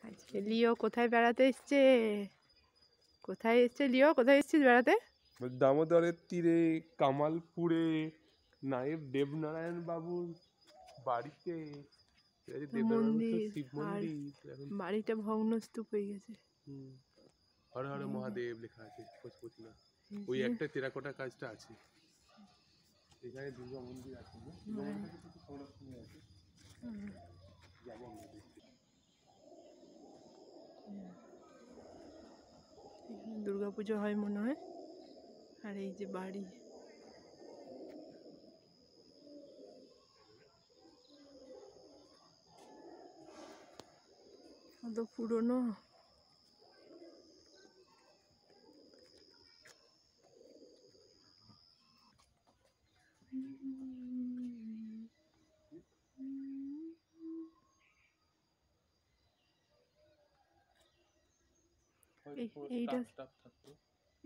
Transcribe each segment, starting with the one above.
আজকে লিও কোথায় বেড়াতে এসছে? কোথায় এসছে লিও? কোথায় এসছিস বেড়াতে? দামোদরের তীরে, কামালপুরে, নায়েব দেবনারায়ণ বাবুর বাড়িতে। মন্দির আর বাড়িটা ভগ্নস্তূপ হয়ে গেছে। হর হর মহাদেব লেখা আছে না, ওই একটা টেরাকোটা কাজটা আছে। এখানে দুর্গা মন্দির আছে না, সংরক্ষণে আছে। যাবো আমরা দেখতে। দুর্গাপুজো হয় মনে হয়। আর এই যে বাড়ি, কত পুরনো।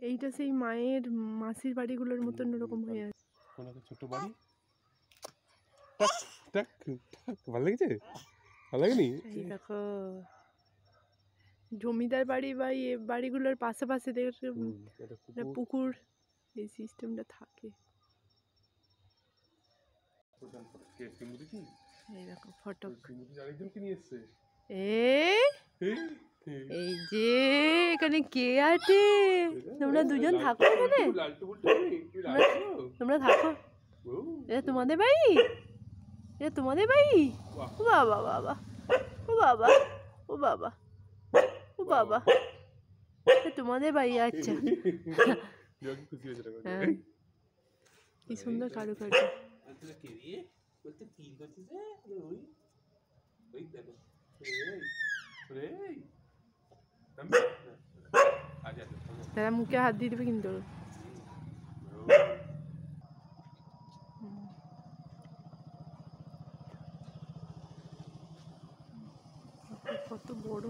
এইটা সেই মায়ের মাসির বাড়িগুলোর মতন ওরকম হয়ে আছে। ছোট বাড়ি, ভালো লেগেছে? ভালো লাগেনি? এই দেখো জমিদার বাড়ি বা বাড়িগুলোর পাশাপাশি দেখে পুকুর, এই সিস্টেমটা থাকে। এই দেখো ফটক। এই যে এখানে কে আছে? তোমরা দুজন থাকো এখানে? তোমরা থাকো? এটা তোমাদের বাড়ি? এটা তোমাদের বাড়ি? ও বাবা বাবা, ও বাবা, ও বাবা, ও বাবা, তোমাদের বাড়ি? আচ্ছা, কি সুন্দর কারুকার্য। তারা মুখে হাত দিয়ে দেবে কিন্তু। কত বড়,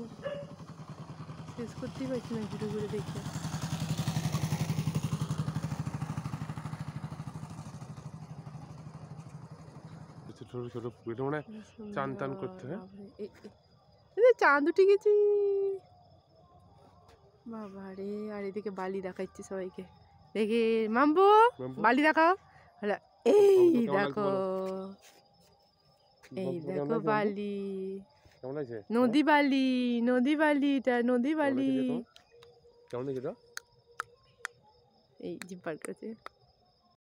শেষ করতেই পারছি না ঘুরে ঘুরে দেখে। ছোট ছোট পুকুরে মানে চান টান করতে হয়। চাঁদ উঠে গেছি বাবা রে। আর এদিকে বালি দেখাচ্ছি সবাইকে, দেখে মাম্বু বালি দেখাও। এই দেখো, এই দেখো বালি, নদী বালি, নদী বালি, এটা নদী বালি। কেমন হয়েছে? এই জিব্বার কাছে